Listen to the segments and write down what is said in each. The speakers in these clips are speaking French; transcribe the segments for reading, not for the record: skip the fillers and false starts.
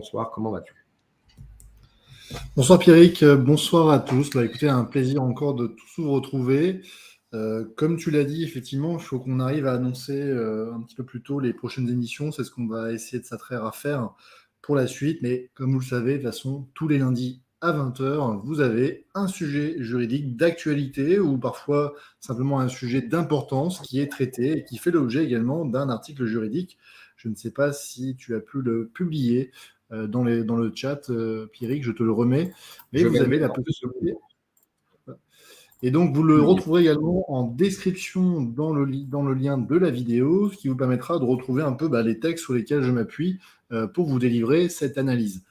Bonsoir, comment vas-tu? Bonsoir Pierrick, bonsoir à tous. Écoutez, un plaisir encore de tous vous retrouver. Comme tu l'as dit, effectivement, il faut qu'on arrive à annoncer un petit peu plus tôt les prochaines émissions. C'est ce qu'on va essayer de s'attraire à faire pour la suite. Mais comme vous le savez, de toute façon, tous les lundis à 20 heures, vous avez un sujet juridique d'actualité ou parfois simplement un sujet d'importance qui est traité et qui fait l'objet également d'un article juridique. Je ne sais pas si tu as pu le publier dans le chat, Pierrick, je te le remets. Mais Je vais vous le avez mettre la en plus de possibilité. Et donc, vous le publier. retrouverez également en description dans le lien de la vidéo, ce qui vous permettra de retrouver un peu les textes sur lesquels je m'appuie pour vous délivrer cette analyse.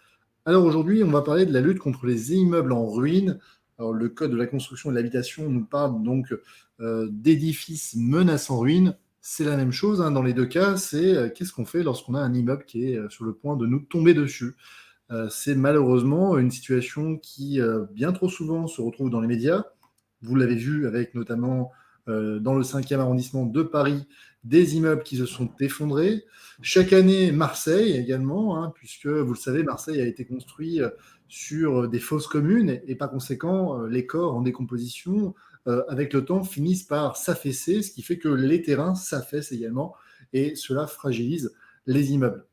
Alors aujourd'hui, on va parler de la lutte contre les immeubles en ruine. Alors, le Code de la construction et de l'habitation nous parle donc d'édifices menaçant ruine. C'est la même chose dans les deux cas. C'est qu'est-ce qu'on fait lorsqu'on a un immeuble qui est sur le point de nous tomber dessus. C'est malheureusement une situation qui, bien trop souvent, se retrouve dans les médias. Vous l'avez vu avec notamment dans le 5e arrondissement de Paris, des immeubles qui se sont effondrés. Chaque année, Marseille également, puisque vous le savez, Marseille a été construit sur des fosses communes et par conséquent, les corps en décomposition, avec le temps, finissent par s'affaisser, ce qui fait que les terrains s'affaissent également et cela fragilise les immeubles.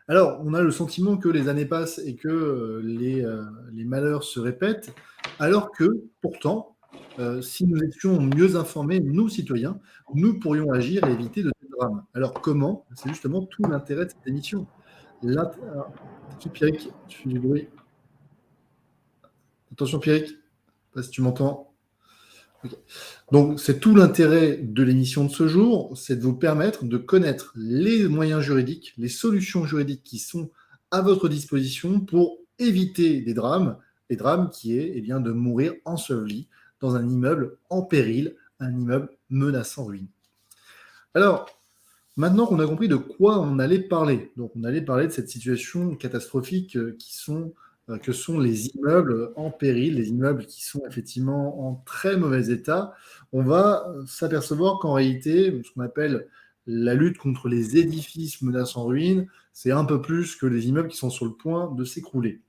Alors, on a le sentiment que les années passent et que les malheurs se répètent, alors que, pourtant, si nous étions mieux informés, nous, citoyens, nous pourrions agir et éviter de tels drames. Alors, comment? C'est justement tout l'intérêt de cette émission. Attention, Pierrick, tu fais du bruit. Attention, Pierrick, je sais pas si tu m'entends. Ok. Donc, c'est tout l'intérêt de l'émission de ce jour, c'est de vous permettre de connaître les moyens juridiques, les solutions juridiques qui sont à votre disposition pour éviter des drames qui est bien, de mourir enseveli dans un immeuble en péril, un immeuble menaçant ruine. Alors, maintenant qu'on a compris de quoi on allait parler, donc on allait parler de cette situation catastrophique que sont les immeubles en péril, les immeubles qui sont effectivement en très mauvais état, on va s'apercevoir qu'en réalité, ce qu'on appelle la lutte contre les édifices menaçant ruine, c'est un peu plus que les immeubles qui sont sur le point de s'écrouler.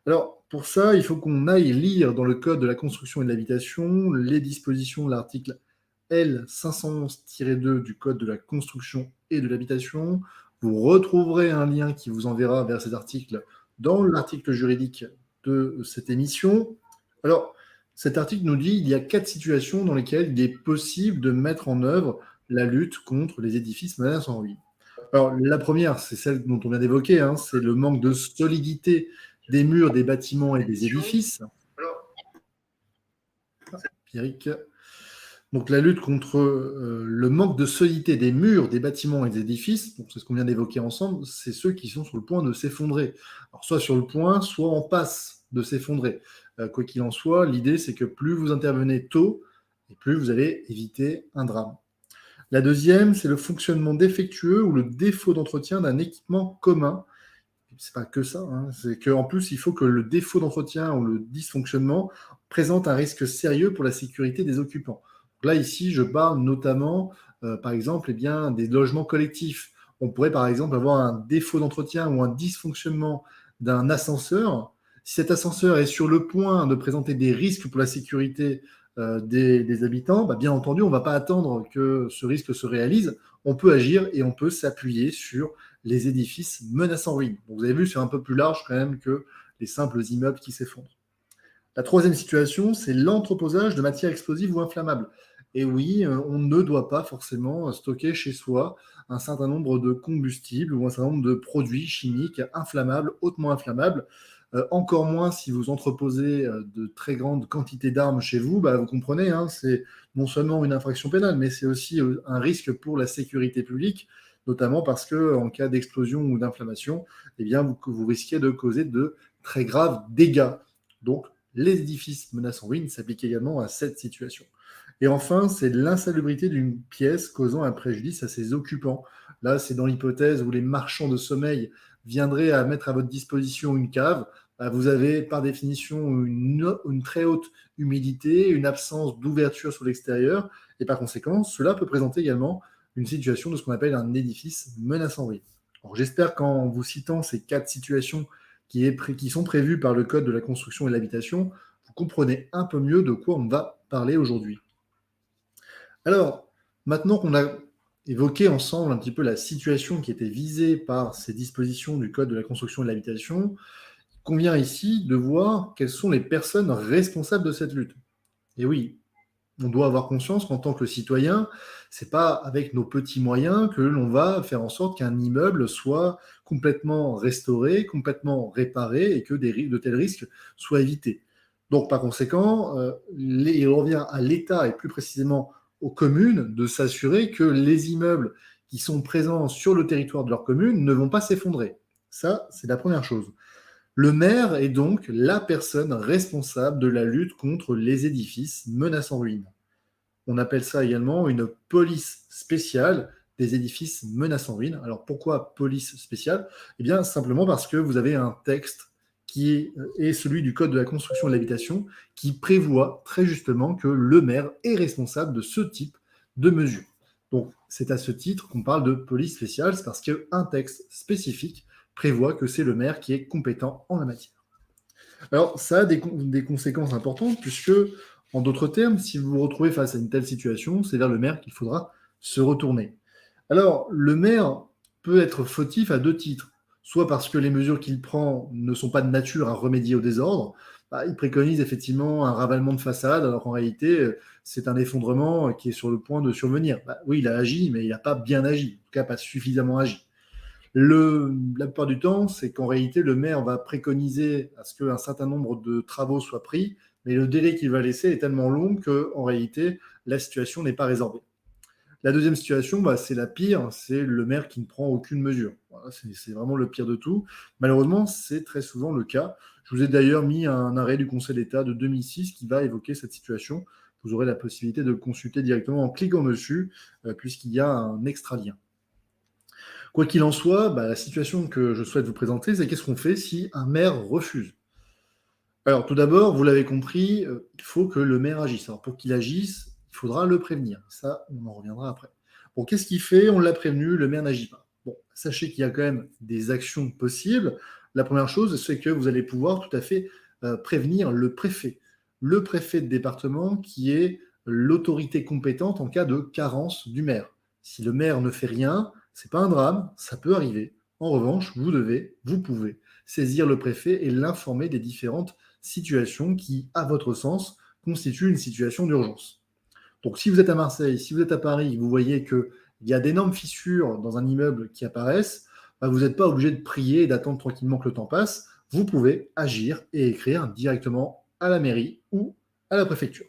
Alors, pour ça, il faut qu'on aille lire dans le Code de la construction et de l'habitation les dispositions de l'article L511-2 du Code de la construction et de l'habitation. Vous retrouverez un lien qui vous enverra vers ces articles dans l'article juridique de cette émission. Alors, cet article nous dit qu'il y a 4 situations dans lesquelles il est possible de mettre en œuvre la lutte contre les édifices menaçant ruine. Alors, la première, c'est celle dont on vient d'évoquer, c'est le manque de solidité des murs, des bâtiments et des édifices. Pierrick. Donc la lutte contre le manque de solidité des murs, des bâtiments et des édifices, c'est ce qu'on vient d'évoquer ensemble, c'est ceux qui sont sur le point de s'effondrer. Alors soit sur le point, soit en passe de s'effondrer. Quoi qu'il en soit, l'idée c'est que plus vous intervenez tôt, et plus vous allez éviter un drame. La deuxième, c'est le fonctionnement défectueux ou le défaut d'entretien d'un équipement commun. C'est pas que ça, c'est qu'en plus, il faut que le défaut d'entretien ou le dysfonctionnement présente un risque sérieux pour la sécurité des occupants. Donc là, ici, je parle notamment, par exemple, des logements collectifs. On pourrait, par exemple, avoir un défaut d'entretien ou un dysfonctionnement d'un ascenseur. Si cet ascenseur est sur le point de présenter des risques pour la sécurité des habitants, bien entendu, on ne va pas attendre que ce risque se réalise. On peut agir et on peut s'appuyer sur les édifices menaçant ruine. Donc, vous avez vu, c'est un peu plus large quand même que les simples immeubles qui s'effondrent. La troisième situation, c'est l'entreposage de matières explosives ou inflammables. Et oui, on ne doit pas forcément stocker chez soi un certain nombre de combustibles ou un certain nombre de produits chimiques inflammables, hautement inflammables. Encore moins si vous entreposez de très grandes quantités d'armes chez vous, vous comprenez, c'est non seulement une infraction pénale, mais c'est aussi un risque pour la sécurité publique, notamment parce que en cas d'explosion ou d'inflammation, vous risquez de causer de très graves dégâts. Donc, les édifices menaçant ruine s'appliquent également à cette situation. Et enfin, c'est l'insalubrité d'une pièce causant un préjudice à ses occupants. Là, c'est dans l'hypothèse où les marchands de sommeil viendraient à mettre à votre disposition une cave. Vous avez par définition une très haute humidité, une absence d'ouverture sur l'extérieur, et par conséquent, cela peut présenter également une situation de ce qu'on appelle un édifice menaçant ruine. Alors, j'espère qu'en vous citant ces 4 situations qui sont prévues par le Code de la construction et de l'habitation, vous comprenez un peu mieux de quoi on va parler aujourd'hui. Alors, maintenant qu'on a évoqué ensemble un petit peu la situation qui était visée par ces dispositions du Code de la construction et de l'habitation, il convient ici de voir quelles sont les personnes responsables de cette lutte. Et oui, on doit avoir conscience qu'en tant que citoyen, c'est pas avec nos petits moyens que l'on va faire en sorte qu'un immeuble soit complètement restauré, complètement réparé et que de tels risques soient évités. Donc, par conséquent, il revient à l'État et plus précisément aux communes de s'assurer que les immeubles qui sont présents sur le territoire de leur commune ne vont pas s'effondrer. Ça, c'est la première chose. Le maire est donc la personne responsable de la lutte contre les édifices menaçant ruine. On appelle ça également une police spéciale des édifices menaçant ruine. Alors pourquoi police spéciale? Eh bien simplement parce que vous avez un texte qui est celui du Code de la construction et de l'habitation qui prévoit très justement que le maire est responsable de ce type de mesures. Donc c'est à ce titre qu'on parle de police spéciale, c'est parce qu'un texte spécifique prévoit que c'est le maire qui est compétent en la matière. Alors, ça a des conséquences importantes, puisque, en d'autres termes, si vous vous retrouvez face à une telle situation, c'est vers le maire qu'il faudra se retourner. Alors, le maire peut être fautif à 2 titres. Soit parce que les mesures qu'il prend ne sont pas de nature à remédier au désordre, bah, il préconise effectivement un ravalement de façade, alors qu'en réalité, c'est un effondrement qui est sur le point de survenir. Bah, oui, il a agi, mais il n'a pas bien agi, en tout cas pas suffisamment agi. La plupart du temps, c'est qu'en réalité, le maire va préconiser à ce qu'un certain nombre de travaux soient pris, mais le délai qu'il va laisser est tellement long qu'en réalité, la situation n'est pas résorbée. La deuxième situation, bah, c'est la pire, c'est le maire qui ne prend aucune mesure. Voilà, c'est vraiment le pire de tout. Malheureusement, c'est très souvent le cas. Je vous ai d'ailleurs mis un arrêt du Conseil d'État de 2006 qui va évoquer cette situation. Vous aurez la possibilité de le consulter directement en cliquant dessus, puisqu'il y a un extra lien. Quoi qu'il en soit, bah, la situation que je souhaite vous présenter, c'est qu'est-ce qu'on fait si un maire refuse? Alors, tout d'abord, vous l'avez compris, il faut que le maire agisse. Alors, pour qu'il agisse, il faudra le prévenir. Ça, on en reviendra après. Bon, qu'est-ce qu'il fait? On l'a prévenu, le maire n'agit pas. Bon, sachez qu'il y a quand même des actions possibles. La première chose, c'est que vous allez pouvoir tout à fait prévenir le préfet. Le préfet de département qui est l'autorité compétente en cas de carence du maire. Si le maire ne fait rien, c'est pas un drame, ça peut arriver. En revanche, vous pouvez saisir le préfet et l'informer des différentes situations qui, à votre sens, constituent une situation d'urgence. Donc, si vous êtes à Marseille, si vous êtes à Paris, vous voyez qu'il y a d'énormes fissures dans un immeuble qui apparaissent, bah, vous n'êtes pas obligé de prier et d'attendre tranquillement que le temps passe. Vous pouvez agir et écrire directement à la mairie ou à la préfecture.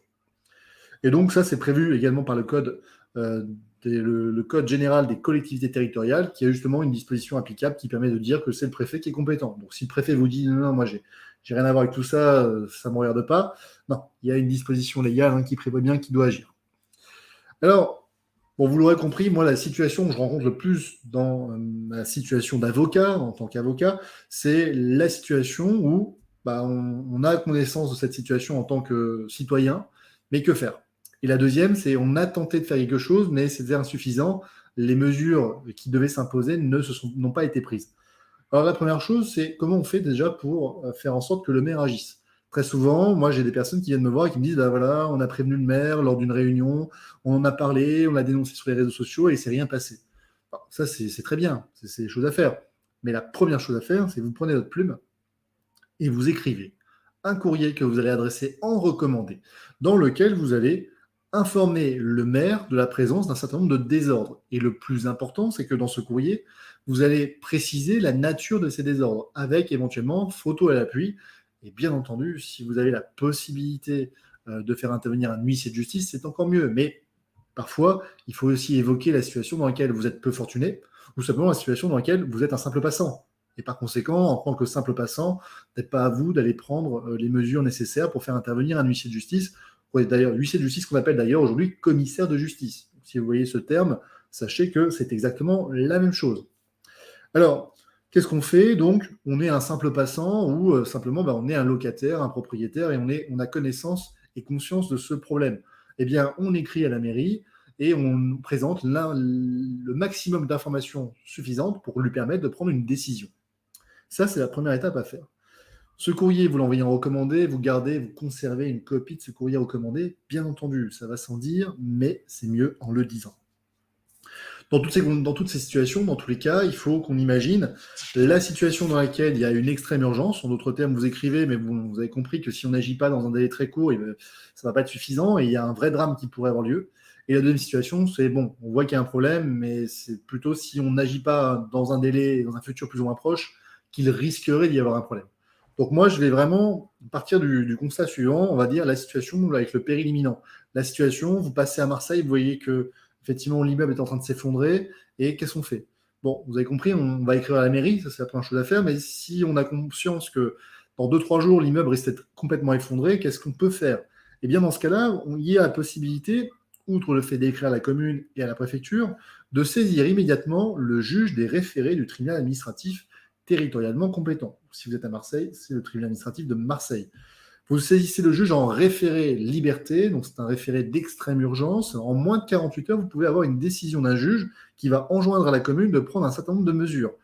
Et donc, ça, c'est prévu également par le code, le code général des collectivités territoriales, qui a justement une disposition applicable qui permet de dire que c'est le préfet qui est compétent. Donc, si le préfet vous dit non, moi, j'ai rien à voir avec tout ça, ça ne me regarde pas, non, il y a une disposition légale qui prévoit bien qu'il doit agir. Alors, bon, vous l'aurez compris, moi, la situation que je rencontre le plus dans ma situation d'avocat, en tant qu'avocat, c'est la situation où bah, on a connaissance de cette situation en tant que citoyen, mais que faire? Et la deuxième, c'est on a tenté de faire quelque chose, mais c'était insuffisant. Les mesures qui devaient s'imposer n'ont pas été prises. Alors la première chose, c'est comment on fait déjà pour faire en sorte que le maire agisse. Très souvent, moi j'ai des personnes qui viennent me voir et qui me disent, bah voilà, on a prévenu le maire lors d'une réunion, on en a parlé, on l'a dénoncé sur les réseaux sociaux et il ne s'est rien passé. Bon, ça c'est très bien, c'est des choses à faire. Mais la première chose à faire, c'est vous prenez votre plume et vous écrivez un courrier que vous allez adresser en recommandé, dans lequel vous allez informer le maire de la présence d'un certain nombre de désordres. Et le plus important, c'est que dans ce courrier, vous allez préciser la nature de ces désordres, avec éventuellement photo à l'appui. Et bien entendu, si vous avez la possibilité de faire intervenir un huissier de justice, c'est encore mieux. Mais parfois, il faut aussi évoquer la situation dans laquelle vous êtes peu fortuné, ou simplement la situation dans laquelle vous êtes un simple passant. Et par conséquent, en tant que simple passant, peut-être pas à vous d'aller prendre les mesures nécessaires pour faire intervenir un huissier de justice. D'ailleurs, huissier de justice qu'on appelle d'ailleurs aujourd'hui commissaire de justice. Si vous voyez ce terme, sachez que c'est exactement la même chose. Alors, qu'est-ce qu'on fait? Donc, on est un simple passant ou simplement on est un locataire, un propriétaire et on a connaissance et conscience de ce problème. Eh bien, on écrit à la mairie et on présente le maximum d'informations suffisantes pour lui permettre de prendre une décision. Ça, c'est la première étape à faire. Ce courrier, vous l'envoyez en recommandé, vous gardez, vous conservez une copie de ce courrier recommandé. Bien entendu, ça va sans dire, mais c'est mieux en le disant. Dans toutes ces situations, dans tous les cas, il faut qu'on imagine la situation dans laquelle il y a une extrême urgence. En d'autres termes, vous écrivez, mais vous avez compris que si on n'agit pas dans un délai très court, ça ne va pas être suffisant et il y a un vrai drame qui pourrait avoir lieu. Et la deuxième situation, c'est bon, on voit qu'il y a un problème, mais c'est plutôt si on n'agit pas dans un délai, dans un futur plus ou moins proche, qu'il risquerait d'y avoir un problème. Donc moi, je vais vraiment partir du constat suivant, on va dire la situation avec le péril imminent. La situation, vous passez à Marseille, vous voyez que effectivement, l'immeuble est en train de s'effondrer, et qu'est-ce qu'on fait? Bon, vous avez compris, on va écrire à la mairie, ça c'est la première chose à faire, mais si on a conscience que dans 2-3 jours, l'immeuble risque d'être complètement effondré, qu'est-ce qu'on peut faire? Eh bien, dans ce cas-là, il y a la possibilité, outre le fait d'écrire à la commune et à la préfecture, de saisir immédiatement le juge des référés du tribunal administratif territorialement compétent. Si vous êtes à Marseille, c'est le tribunal administratif de Marseille. Vous saisissez le juge en référé liberté, donc c'est un référé d'extrême urgence. En moins de 48 heures, vous pouvez avoir une décision d'un juge qui va enjoindre à la commune de prendre un certain nombre de mesures.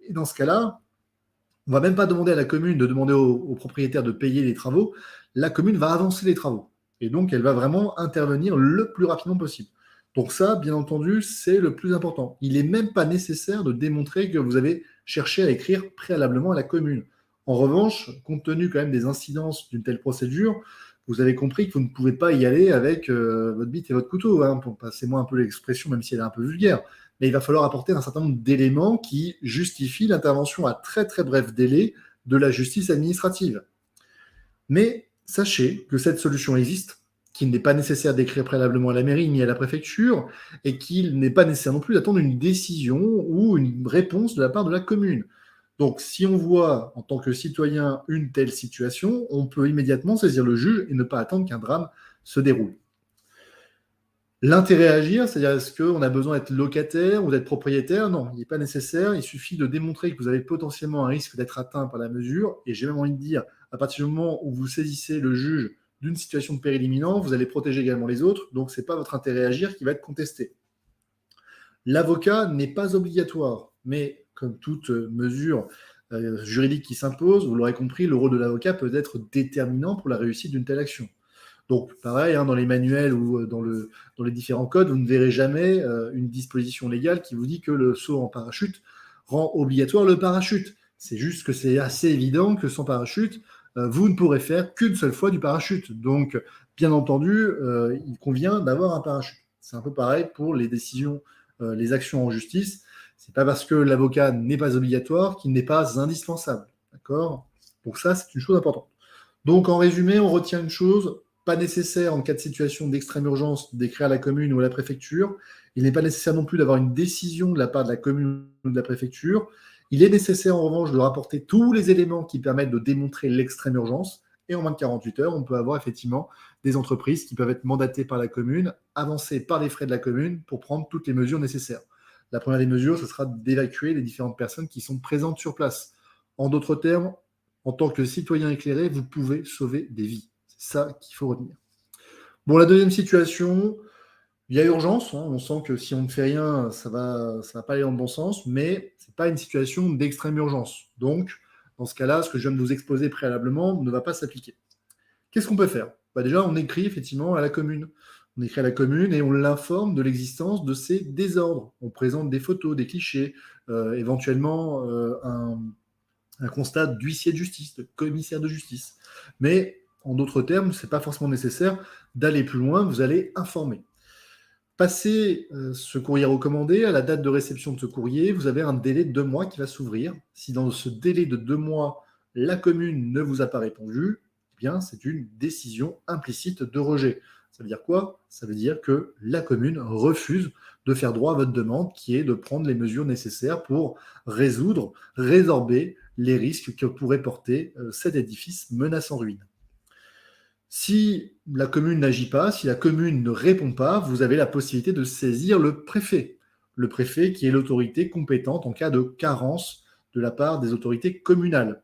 Et dans ce cas-là, on ne va même pas demander à la commune de demander au propriétaire de payer les travaux. La commune va avancer les travaux. Et donc, elle va vraiment intervenir le plus rapidement possible. Donc ça, bien entendu, c'est le plus important. Il n'est même pas nécessaire de démontrer que vous avez cherché à écrire préalablement à la commune. En revanche, compte tenu quand même des incidences d'une telle procédure, vous avez compris que vous ne pouvez pas y aller avec votre bite et votre couteau, hein, pour passer moi un peu l'expression, même si elle est un peu vulgaire. Mais il va falloir apporter un certain nombre d'éléments qui justifient l'intervention à très très bref délai de la justice administrative. Mais sachez que cette solution existe, qu'il n'est pas nécessaire d'écrire préalablement à la mairie ni à la préfecture, et qu'il n'est pas nécessaire non plus d'attendre une décision ou une réponse de la part de la commune. Donc, si on voit en tant que citoyen une telle situation, on peut immédiatement saisir le juge et ne pas attendre qu'un drame se déroule. L'intérêt à agir, c'est-à-dire est-ce qu'on a besoin d'être locataire ou d'être propriétaire? Non, il n'est pas nécessaire. Il suffit de démontrer que vous avez potentiellement un risque d'être atteint par la mesure. Et j'ai même envie de dire, à partir du moment où vous saisissez le juge d'une situation de péril imminent, vous allez protéger également les autres. Donc, ce n'est pas votre intérêt à agir qui va être contesté. L'avocat n'est pas obligatoire, mais comme toute mesure juridique qui s'impose, vous l'aurez compris, le rôle de l'avocat peut être déterminant pour la réussite d'une telle action. Donc, pareil, hein, dans les manuels ou dans les différents codes, vous ne verrez jamais une disposition légale qui vous dit que le saut en parachute rend obligatoire le parachute. C'est juste que c'est assez évident que sans parachute, vous ne pourrez faire qu'une seule fois du parachute. Donc, bien entendu, il convient d'avoir un parachute. C'est un peu pareil pour les décisions, les actions en justice. C'est pas parce que l'avocat n'est pas obligatoire qu'il n'est pas indispensable. D'accord? Donc ça, c'est une chose importante. Donc, en résumé, on retient une chose, pas nécessaire en cas de situation d'extrême urgence d'écrire à la commune ou à la préfecture. Il n'est pas nécessaire non plus d'avoir une décision de la part de la commune ou de la préfecture. Il est nécessaire en revanche de rapporter tous les éléments qui permettent de démontrer l'extrême urgence. Et en moins de 48 heures, on peut avoir effectivement des entreprises qui peuvent être mandatées par la commune, avancées par les frais de la commune pour prendre toutes les mesures nécessaires. La première des mesures, ce sera d'évacuer les différentes personnes qui sont présentes sur place. En d'autres termes, en tant que citoyen éclairé, vous pouvez sauver des vies. C'est ça qu'il faut retenir. Bon, la deuxième situation, il y a urgence. Hein, on sent que si on ne fait rien, ça va pas aller dans le bon sens, mais ce n'est pas une situation d'extrême urgence. Donc, dans ce cas-là, ce que je viens de vous exposer préalablement ne va pas s'appliquer. Qu'est-ce qu'on peut faire? Déjà, on écrit effectivement à la commune. On écrit à la commune et on l'informe de l'existence de ces désordres. On présente des photos, des clichés, éventuellement un constat d'huissier de justice, de commissaire de justice. Mais en d'autres termes, ce n'est pas forcément nécessaire d'aller plus loin, vous allez informer. Passez ce courrier recommandé, à la date de réception de ce courrier, vous avez un délai de 2 mois qui va s'ouvrir. Si dans ce délai de 2 mois, la commune ne vous a pas répondu, eh bien, c'est une décision implicite de rejet. Ça veut dire quoi? Ça veut dire que la commune refuse de faire droit à votre demande, qui est de prendre les mesures nécessaires pour résorber les risques que pourrait porter cet édifice menaçant ruine. Si la commune n'agit pas, si la commune ne répond pas, vous avez la possibilité de saisir le préfet. Le préfet qui est l'autorité compétente en cas de carence de la part des autorités communales.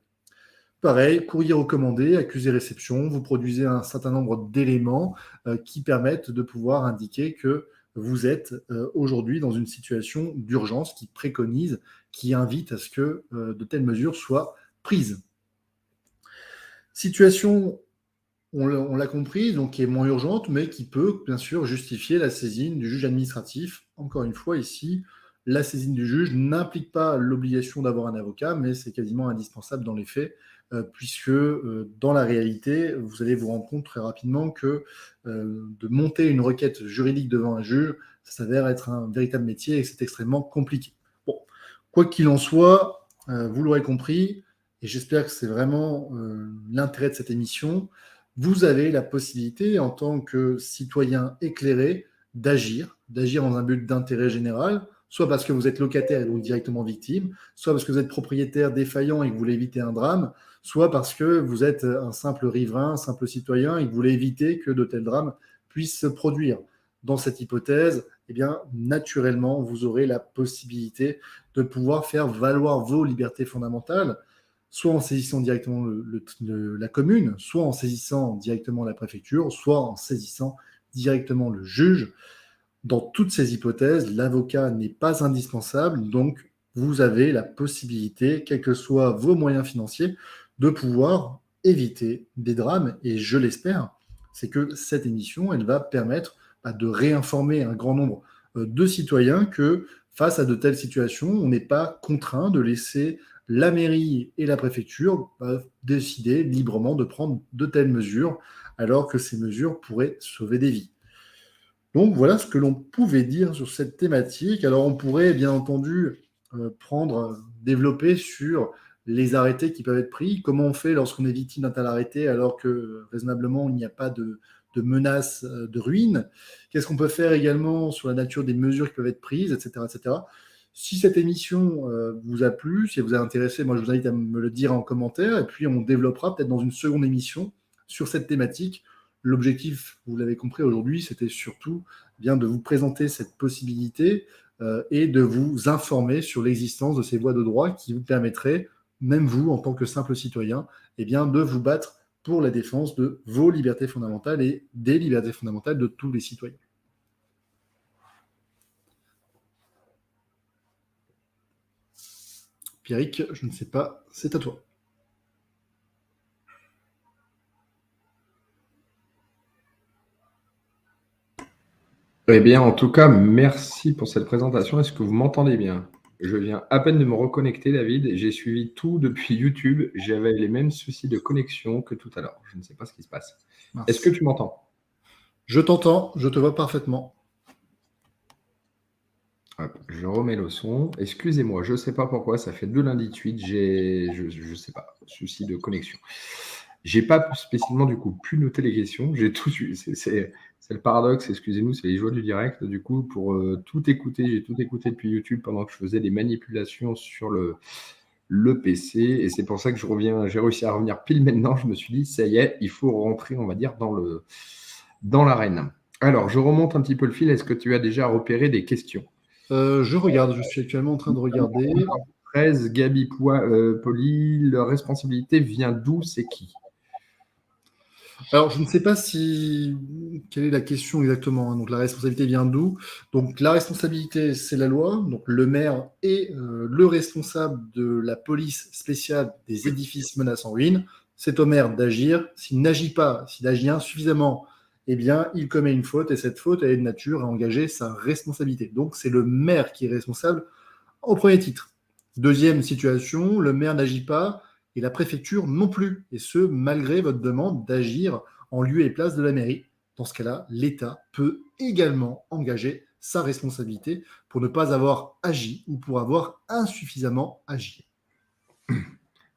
Pareil, courrier recommandé, accusé-réception, vous produisez un certain nombre d'éléments qui permettent de pouvoir indiquer que vous êtes aujourd'hui dans une situation d'urgence qui préconise, qui invite à ce que de telles mesures soient prises. Situation, on l'a compris, donc qui est moins urgente, mais qui peut bien sûr justifier la saisine du juge administratif. Encore une fois, ici, la saisine du juge n'implique pas l'obligation d'avoir un avocat, mais c'est quasiment indispensable dans les faits, puisque dans la réalité, vous allez vous rendre compte très rapidement que de monter une requête juridique devant un juge, ça s'avère être un véritable métier et que c'est extrêmement compliqué. Bon, quoi qu'il en soit, vous l'aurez compris, et j'espère que c'est vraiment l'intérêt de cette émission, vous avez la possibilité, en tant que citoyen éclairé, d'agir dans un but d'intérêt général, soit parce que vous êtes locataire et donc directement victime, soit parce que vous êtes propriétaire défaillant et que vous voulez éviter un drame, soit parce que vous êtes un simple riverain, un simple citoyen et que vous voulez éviter que de tels drames puissent se produire. Dans cette hypothèse, eh bien, naturellement, vous aurez la possibilité de pouvoir faire valoir vos libertés fondamentales, soit en saisissant directement la commune, soit en saisissant directement la préfecture, soit en saisissant directement le juge. Dans toutes ces hypothèses, l'avocat n'est pas indispensable, donc vous avez la possibilité, quels que soient vos moyens financiers, de pouvoir éviter des drames. Et je l'espère, c'est que cette émission, elle va permettre de réinformer un grand nombre de citoyens que face à de telles situations, on n'est pas contraint de laisser la mairie et la préfecture décider librement de prendre de telles mesures, alors que ces mesures pourraient sauver des vies. Donc voilà ce que l'on pouvait dire sur cette thématique. Alors on pourrait bien entendu développer sur les arrêtés qui peuvent être pris, comment on fait lorsqu'on est victime d'un tel arrêté alors que raisonnablement il n'y a pas de menace de ruine, qu'est-ce qu'on peut faire également sur la nature des mesures qui peuvent être prises, etc. etc. Si cette émission vous a plu, si elle vous a intéressé, moi je vous invite à me le dire en commentaire et puis on développera peut-être dans une seconde émission sur cette thématique. L'objectif, vous l'avez compris aujourd'hui, c'était surtout bien de vous présenter cette possibilité et de vous informer sur l'existence de ces voies de droit qui vous permettraient, même vous, en tant que simple citoyen, eh bien, de vous battre pour la défense de vos libertés fondamentales et des libertés fondamentales de tous les citoyens. Pierrick, je ne sais pas, c'est à toi. Eh bien, en tout cas, merci pour cette présentation. Est-ce que vous m'entendez bien? Je viens à peine de me reconnecter, David. J'ai suivi tout depuis YouTube. J'avais les mêmes soucis de connexion que tout à l'heure. Je ne sais pas ce qui se passe. Mince. Est-ce que tu m'entends? Je t'entends, je te vois parfaitement. Hop, je remets le son. Excusez-moi, je ne sais pas pourquoi. Ça fait 2 lundis de suite. Je ne sais pas, souci de connexion. J'ai pas spécialement, du coup, pu noter les questions. J'ai tout su. C'est le paradoxe, excusez-nous, c'est les joies du direct. Du coup, pour tout écouter, j'ai tout écouté depuis YouTube pendant que je faisais des manipulations sur le PC. Et c'est pour ça que j'ai réussi à revenir pile maintenant. Je me suis dit, ça y est, il faut rentrer, on va dire, dans l'arène. Alors, je remonte un petit peu le fil. Est-ce que tu as déjà repéré des questions? Je regarde, je suis actuellement en train de regarder. 13, Gabi Poli, leur responsabilité vient d'où, c'est qui? Alors, je ne sais pas quelle est la question exactement, hein. Donc, la responsabilité vient d'où? Donc, la responsabilité, c'est la loi. Donc, le maire est le responsable de la police spéciale des édifices menaçant ruine. C'est au maire d'agir. S'il n'agit pas, s'il agit insuffisamment, eh bien, il commet une faute et cette faute, elle est de nature à engager sa responsabilité. Donc, c'est le maire qui est responsable au premier titre. Deuxième situation, le maire n'agit pas et la préfecture non plus, et ce, malgré votre demande d'agir en lieu et place de la mairie. Dans ce cas-là, l'État peut également engager sa responsabilité pour ne pas avoir agi ou pour avoir insuffisamment agi.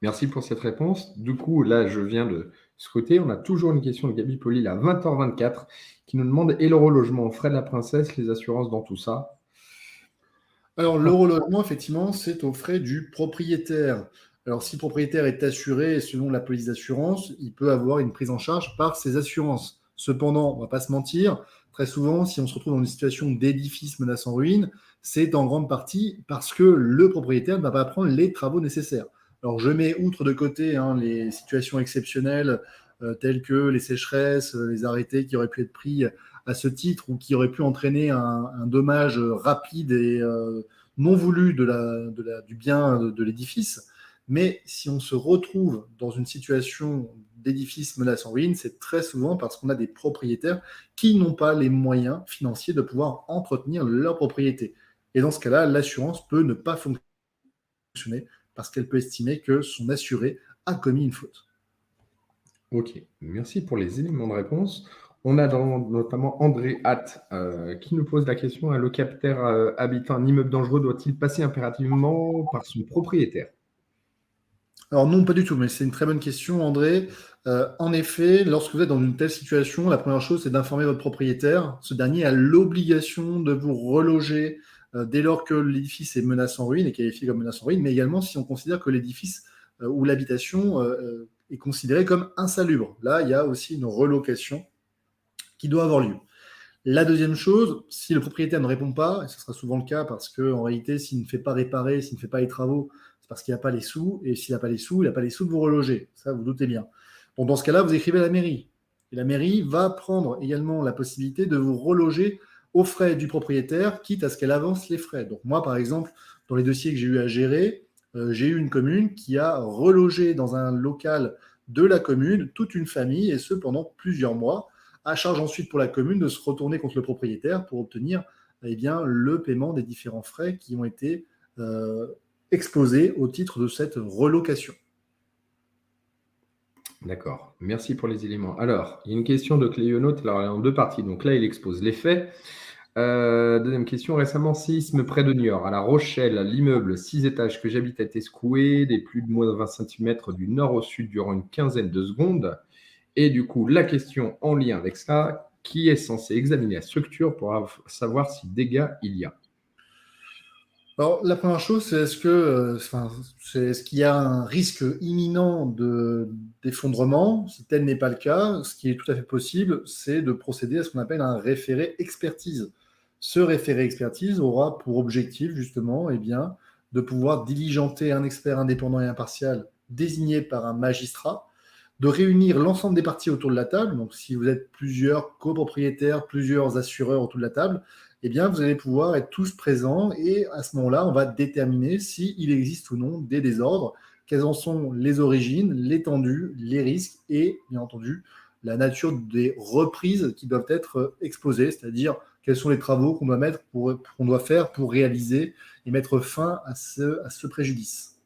Merci pour cette réponse. Du coup, là, je viens de scruter. On a toujours une question de Gabi Poli à 20h24 qui nous demande: et le relogement, frais de la princesse, les assurances dans tout ça? Alors, le relogement, effectivement, c'est aux frais du propriétaire. Alors, si le propriétaire est assuré selon la police d'assurance, il peut avoir une prise en charge par ses assurances. Cependant, on ne va pas se mentir, très souvent, si on se retrouve dans une situation d'édifice menaçant ruine, c'est en grande partie parce que le propriétaire ne va pas prendre les travaux nécessaires. Alors, je mets outre de côté les situations exceptionnelles telles que les sécheresses, les arrêtés qui auraient pu être pris à ce titre ou qui aurait pu entraîner un dommage rapide et non voulu du bien de l'édifice. Mais si on se retrouve dans une situation d'édifice menaçant ruine, c'est très souvent parce qu'on a des propriétaires qui n'ont pas les moyens financiers de pouvoir entretenir leur propriété. Et dans ce cas-là, l'assurance peut ne pas fonctionner parce qu'elle peut estimer que son assuré a commis une faute. Ok, merci pour les éléments de réponse. On a notamment André Hatt qui nous pose la question, un locataire habitant un immeuble dangereux doit-il passer impérativement par son propriétaire? Alors non, pas du tout, mais c'est une très bonne question, André. En effet, lorsque vous êtes dans une telle situation, la première chose, c'est d'informer votre propriétaire. Ce dernier a l'obligation de vous reloger dès lors que l'édifice est menacé en ruine et qualifié comme menace en ruine, mais également si on considère que l'édifice ou l'habitation est considéré comme insalubre. Là, il y a aussi une relocation qui doit avoir lieu. La deuxième chose, si le propriétaire ne répond pas, et ce sera souvent le cas parce qu'en réalité, s'il ne fait pas réparer, s'il ne fait pas les travaux, c'est parce qu'il n'a pas les sous, et s'il n'a pas les sous, il n'a pas les sous de vous reloger. Ça, vous doutez bien. Donc, dans ce cas-là, vous écrivez à la mairie. Et la mairie va prendre également la possibilité de vous reloger aux frais du propriétaire, quitte à ce qu'elle avance les frais. Donc, moi, par exemple, dans les dossiers que j'ai eu à gérer, j'ai eu une commune qui a relogé dans un local de la commune toute une famille, et ce pendant plusieurs mois, à charge ensuite pour la commune de se retourner contre le propriétaire pour obtenir eh bien, le paiement des différents frais qui ont été exposés au titre de cette relocation. D'accord, merci pour les éléments. Alors, il y a une question de Cléonote, alors elle est en deux parties. Donc là, il expose les faits. Deuxième question, récemment, séisme près de Niort, à La Rochelle, l'immeuble 6 étages que j'habite a été secoué, des plus de moins de 20 cm du nord au sud durant une quinzaine de secondes. Et du coup, la question en lien avec ça, qui est censé examiner la structure pour savoir si dégâts il y a? Alors, la première chose, c'est est-ce qu'il y a un risque imminent d'effondrement? Si tel n'est pas le cas, ce qui est tout à fait possible, c'est de procéder à ce qu'on appelle un référé expertise. Ce référé expertise aura pour objectif, justement, eh bien, de pouvoir diligenter un expert indépendant et impartial désigné par un magistrat, de réunir l'ensemble des parties autour de la table. Donc, si vous êtes plusieurs copropriétaires, plusieurs assureurs autour de la table, eh bien, vous allez pouvoir être tous présents et à ce moment-là, on va déterminer s'il existe ou non des désordres, quelles en sont les origines, l'étendue, les risques et, bien entendu, la nature des reprises qui doivent être exposées, c'est-à-dire quels sont les travaux qu'on doit faire pour réaliser et mettre fin à ce préjudice.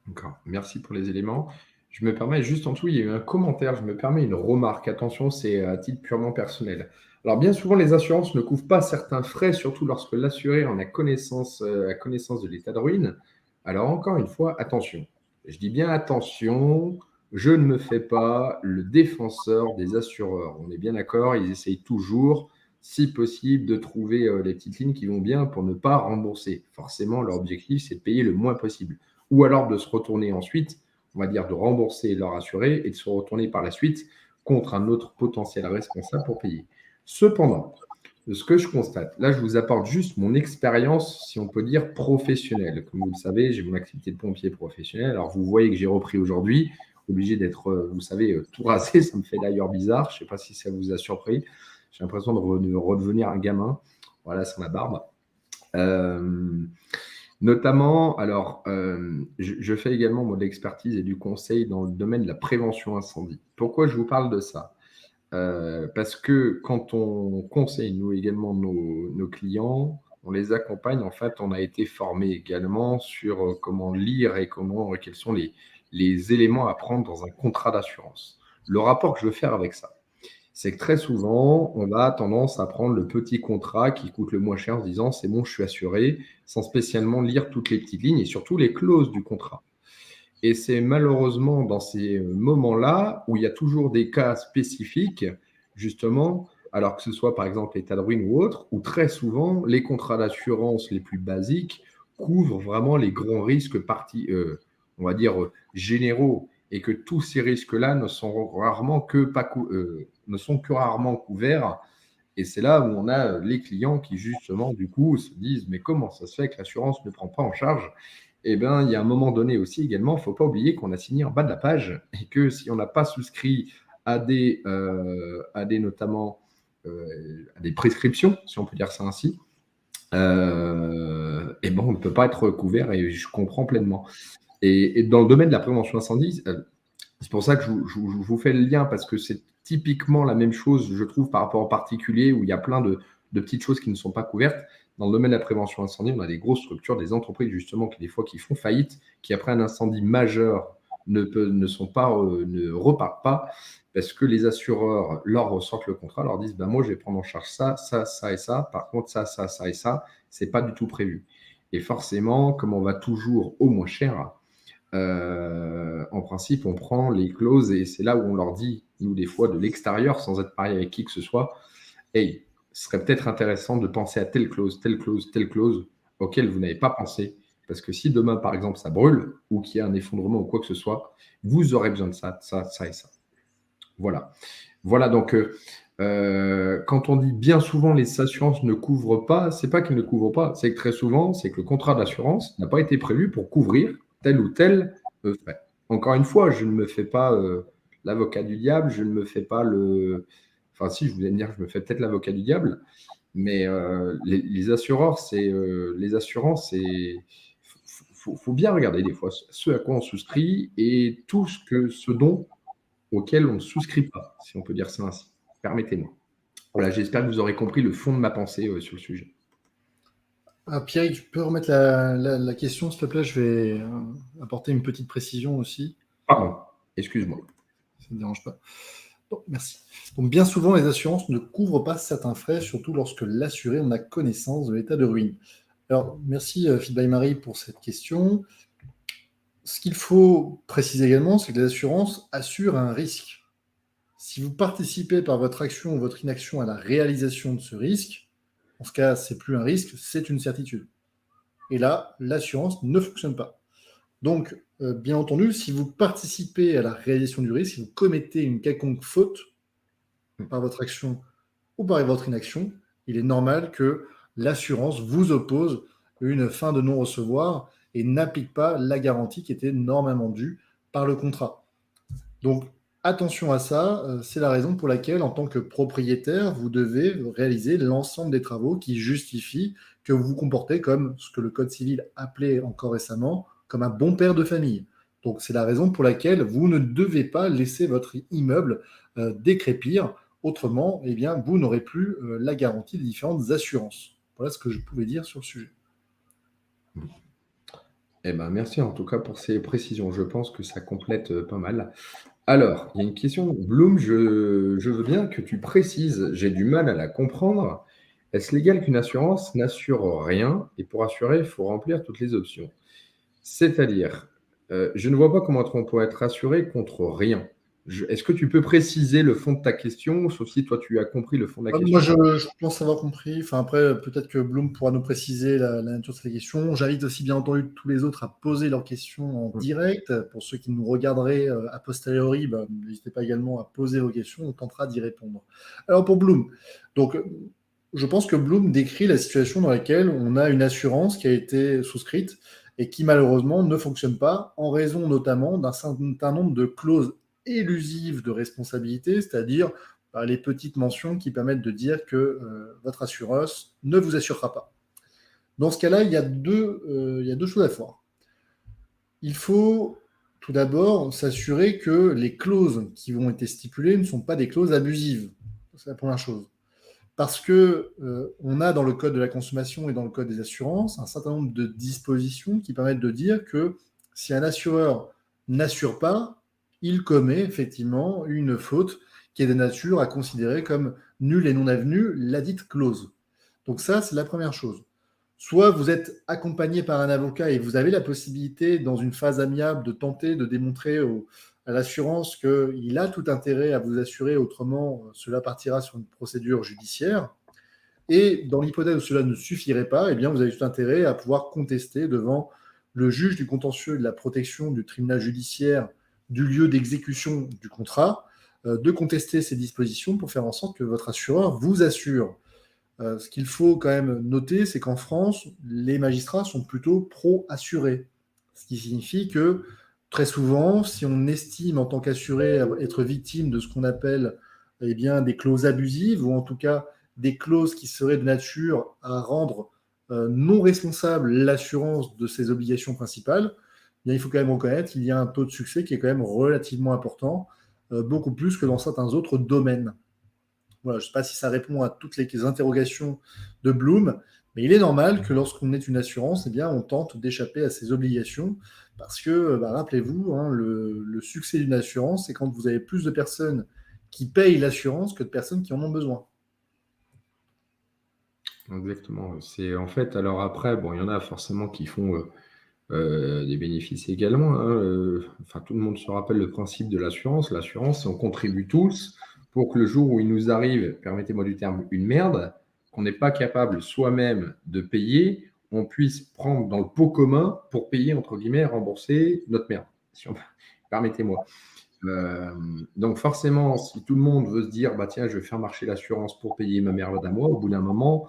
D'accord, merci pour les éléments. Je me permets, juste en dessous, il y a eu un commentaire, je me permets une remarque. Attention, c'est à titre purement personnel. Alors, bien souvent, les assurances ne couvrent pas certains frais, surtout lorsque l'assuré en a connaissance de l'état de ruine. Alors, encore une fois, attention. Je dis bien attention, je ne me fais pas le défenseur des assureurs. On est bien d'accord, ils essayent toujours, si possible, de trouver les petites lignes qui vont bien pour ne pas rembourser. Forcément, leur objectif, c'est de payer le moins possible. Ou alors de se retourner ensuite, on va dire de rembourser leur assuré et de se retourner par la suite contre un autre potentiel responsable pour payer. Cependant, de ce que je constate, là, je vous apporte juste mon expérience, si on peut dire, professionnelle. Comme vous le savez, j'ai mon activité de pompier professionnel. Alors, vous voyez que j'ai repris aujourd'hui, obligé d'être, vous savez, tout rasé. Ça me fait d'ailleurs bizarre. Je ne sais pas si ça vous a surpris. J'ai l'impression de redevenir un gamin. Voilà, c'est ma barbe. Notamment, alors, je fais également moi, de l'expertise et du conseil dans le domaine de la prévention incendie. Pourquoi je vous parle de ça? Parce que quand on conseille, nous également, nos clients, on les accompagne. En fait, on a été formé également sur comment lire et quels sont les éléments à prendre dans un contrat d'assurance. Le rapport que je veux faire avec ça, c'est que très souvent, on a tendance à prendre le petit contrat qui coûte le moins cher en se disant c'est bon, je suis assuré, sans spécialement lire toutes les petites lignes et surtout les clauses du contrat. Et c'est malheureusement dans ces moments-là où il y a toujours des cas spécifiques, justement, alors que ce soit par exemple l'état de ruine ou autre, où très souvent les contrats d'assurance les plus basiques couvrent vraiment les grands risques on va dire, généraux, et que tous ces risques-là ne sont que rarement couverts. Et c'est là où on a les clients qui, justement, du coup, se disent, mais comment ça se fait que l'assurance ne prend pas en charge? Eh bien, il y a un moment donné aussi également, il ne faut pas oublier qu'on a signé en bas de la page et que si on n'a pas souscrit à des notamment a des prescriptions, si on peut dire ça ainsi, et bon, on ne peut pas être couvert et je comprends pleinement. Et dans le domaine de la prévention incendie, c'est pour ça que je vous fais le lien parce que c'est typiquement la même chose, je trouve, par rapport aux particuliers où il y a plein de petites choses qui ne sont pas couvertes. Dans le domaine de la prévention incendie, on a des grosses structures, des entreprises justement qui des fois qui font faillite, qui après un incendie majeur ne repartent pas parce que les assureurs leur ressortent le contrat, leur disent moi je vais prendre en charge ça, ça, ça et ça. Par contre ça, ça, ça et ça, c'est pas du tout prévu. Et forcément, comme on va toujours au moins cher, en principe, on prend les clauses et c'est là où on leur dit, nous, des fois, de l'extérieur, sans être parié avec qui que ce soit, hey, ce serait peut-être intéressant de penser à telle clause, telle clause, telle clause auquel vous n'avez pas pensé. Parce que si demain, par exemple, ça brûle ou qu'il y a un effondrement ou quoi que ce soit, vous aurez besoin de ça, ça, ça et ça. Voilà. Voilà, donc quand on dit bien souvent les assurances ne couvrent pas, c'est pas qu'elles ne couvrent pas, c'est que très souvent, c'est que le contrat d'assurance n'a pas été prévu pour couvrir tel ou tel frais. Encore une fois, je ne me fais pas l'avocat du diable, je ne me fais pas le. Enfin, si, je voulais dire que je me fais peut-être l'avocat du diable, mais les assureurs, les assurances, c'est. Faut bien regarder des fois ce à quoi on souscrit et tout ce dont auquel on ne souscrit pas, si on peut dire ça ainsi. Permettez-moi. Voilà, j'espère que vous aurez compris le fond de ma pensée sur le sujet. Pierre, tu peux remettre la question, s'il te plaît? Je vais apporter une petite précision aussi. Pardon, excuse-moi. Ça ne me dérange pas. Bon, merci. Donc, bien souvent, les assurances ne couvrent pas certains frais, surtout lorsque l'assuré en a connaissance de l'état de ruine. Alors, merci Feed by Marie pour cette question. Ce qu'il faut préciser également, c'est que les assurances assurent un risque. Si vous participez par votre action ou votre inaction à la réalisation de ce risque, en ce cas, c'est plus un risque, c'est une certitude. Et là, l'assurance ne fonctionne pas. Donc, bien entendu, si vous participez à la réalisation du risque, si vous commettez une quelconque faute par votre action ou par votre inaction, il est normal que l'assurance vous oppose une fin de non-recevoir et n'applique pas la garantie qui était normalement due par le contrat. Donc, attention à ça, c'est la raison pour laquelle, en tant que propriétaire, vous devez réaliser l'ensemble des travaux qui justifient que vous vous comportez comme ce que le Code civil appelait encore récemment comme un bon père de famille. Donc, c'est la raison pour laquelle vous ne devez pas laisser votre immeuble décrépir. Autrement, eh bien, vous n'aurez plus la garantie des différentes assurances. Voilà ce que je pouvais dire sur le sujet. Eh ben, merci en tout cas pour ces précisions. Je pense que ça complète pas mal. Alors, il y a une question. Bloom, je veux bien que tu précises, j'ai du mal à la comprendre. Est-ce légal qu'une assurance n'assure rien et pour assurer, il faut remplir toutes les options? C'est-à-dire, je ne vois pas comment on pourrait être assuré contre rien. Est-ce que tu peux préciser le fond de ta question, sauf si toi tu as compris le fond de la question? Moi, je pense avoir compris. Enfin, après, peut-être que Bloom pourra nous préciser la nature de ces questions. J'invite aussi, bien entendu, tous les autres à poser leurs questions en direct. Pour ceux qui nous regarderaient a posteriori, n'hésitez pas également à poser vos questions. On tentera d'y répondre. Alors, pour Bloom, donc, je pense que Bloom décrit la situation dans laquelle on a une assurance qui a été souscrite et qui, malheureusement, ne fonctionne pas en raison notamment d'un certain nombre de clauses élusives de responsabilité, c'est-à-dire les petites mentions qui permettent de dire que votre assureuse ne vous assurera pas. Dans ce cas-là, il y a deux choses à faire. Il faut tout d'abord s'assurer que les clauses qui vont être stipulées ne sont pas des clauses abusives. C'est la première chose. Parce que on a dans le Code de la consommation et dans le Code des assurances un certain nombre de dispositions qui permettent de dire que si un assureur n'assure pas, il commet effectivement une faute qui est de nature à considérer comme nulle et non avenue la dite clause. Donc ça, c'est la première chose. Soit vous êtes accompagné par un avocat et vous avez la possibilité, dans une phase amiable, de tenter de démontrer à l'assurance qu'il a tout intérêt à vous assurer, autrement cela partira sur une procédure judiciaire. Et dans l'hypothèse où cela ne suffirait pas, eh bien, vous avez tout intérêt à pouvoir contester devant le juge du contentieux et de la protection du tribunal judiciaire du lieu d'exécution du contrat, de contester ces dispositions pour faire en sorte que votre assureur vous assure. Ce qu'il faut quand même noter, c'est qu'en France, les magistrats sont plutôt pro-assurés. Ce qui signifie que très souvent, si on estime en tant qu'assuré être victime de ce qu'on appelle des clauses abusives ou en tout cas des clauses qui seraient de nature à rendre non responsable l'assurance de ses obligations principales, eh bien, il faut quand même reconnaître qu'il y a un taux de succès qui est quand même relativement important, beaucoup plus que dans certains autres domaines. Voilà, je ne sais pas si ça répond à toutes les interrogations de Bloom, mais il est normal que lorsqu'on est une assurance, eh bien, on tente d'échapper à ses obligations parce que, rappelez-vous, hein, le succès d'une assurance, c'est quand vous avez plus de personnes qui payent l'assurance que de personnes qui en ont besoin. Exactement. C'est en fait, alors après, bon, il y en a forcément qui font des bénéfices également, hein. Enfin, tout le monde se rappelle le principe de l'assurance. L'assurance, on contribue tous pour que le jour où il nous arrive, permettez-moi du terme, une merde, qu'on n'est pas capable soi-même de payer, on puisse prendre dans le pot commun pour payer, entre guillemets, rembourser notre merde. Si on... Permettez-moi. Euh, donc forcément, si tout le monde veut se dire, bah tiens, je vais faire marcher l'assurance pour payer ma merde à moi, au bout d'un moment,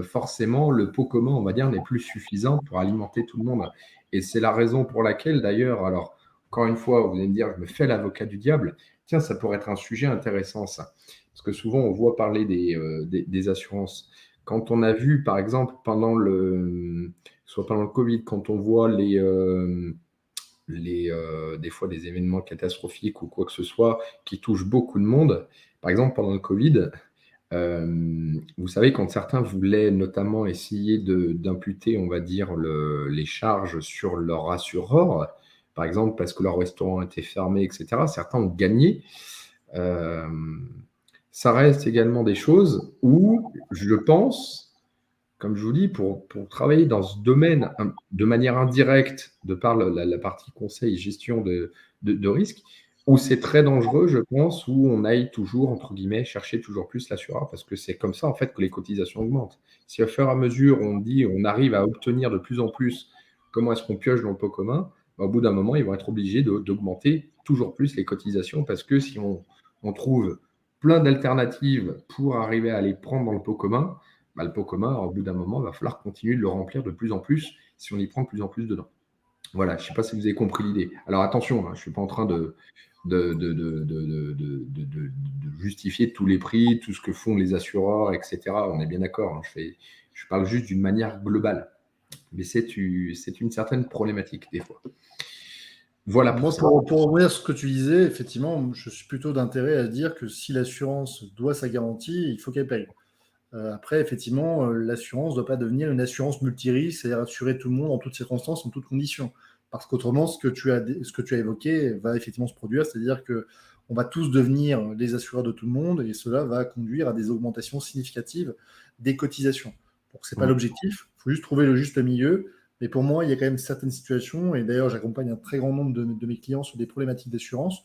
forcément, le pot commun, on va dire, n'est plus suffisant pour alimenter tout le monde. Et c'est la raison pour laquelle, d'ailleurs, alors, encore une fois, vous allez me dire, je me fais l'avocat du diable. Tiens, ça pourrait être un sujet intéressant, ça. Parce que souvent, on voit parler des assurances. Quand on a vu, par exemple, soit pendant le Covid, quand on voit des fois des événements catastrophiques ou quoi que ce soit qui touchent beaucoup de monde. Par exemple, pendant le Covid, vous savez, quand certains voulaient notamment essayer d'imputer, on va dire, les charges sur leur assureur, par exemple parce que leur restaurant était fermé, etc., certains ont gagné. Euh, Ça reste également des choses où, je pense, comme je vous dis, pour travailler dans ce domaine de manière indirecte, de par la partie conseil et gestion de risque, où c'est très dangereux, je pense, où on aille toujours, entre guillemets, chercher toujours plus l'assureur, parce que c'est comme ça, en fait, que les cotisations augmentent. Si au fur et à mesure, on arrive à obtenir de plus en plus comment est-ce qu'on pioche dans le pot commun, bah, au bout d'un moment, ils vont être obligés d'augmenter toujours plus les cotisations, parce que si on trouve plein d'alternatives pour arriver à les prendre dans le pot commun, bah, le pot commun, au bout d'un moment, il va falloir continuer de le remplir de plus en plus si on y prend de plus en plus dedans. Voilà, je ne sais pas si vous avez compris l'idée. Alors attention, hein, je ne suis pas en train de justifier tous les prix, tout ce que font les assureurs, etc. On est bien d'accord, hein, je parle juste d'une manière globale. Mais c'est une certaine problématique des fois. Voilà pour Moi, ça. pour revenir à ce que tu disais, effectivement, je suis plutôt d'intérêt à dire que si l'assurance doit sa garantie, il faut qu'elle paye. Après, effectivement, l'assurance ne doit pas devenir une assurance multirisque, c'est-à-dire assurer tout le monde en toutes circonstances, en toutes conditions. Parce qu'autrement, ce que tu as évoqué va effectivement se produire, c'est-à-dire qu'on va tous devenir les assureurs de tout le monde et cela va conduire à des augmentations significatives des cotisations. Donc, ce n'est pas l'objectif, il faut juste trouver le juste milieu. Mais pour moi, il y a quand même certaines situations, et d'ailleurs, j'accompagne un très grand nombre de mes clients sur des problématiques d'assurance.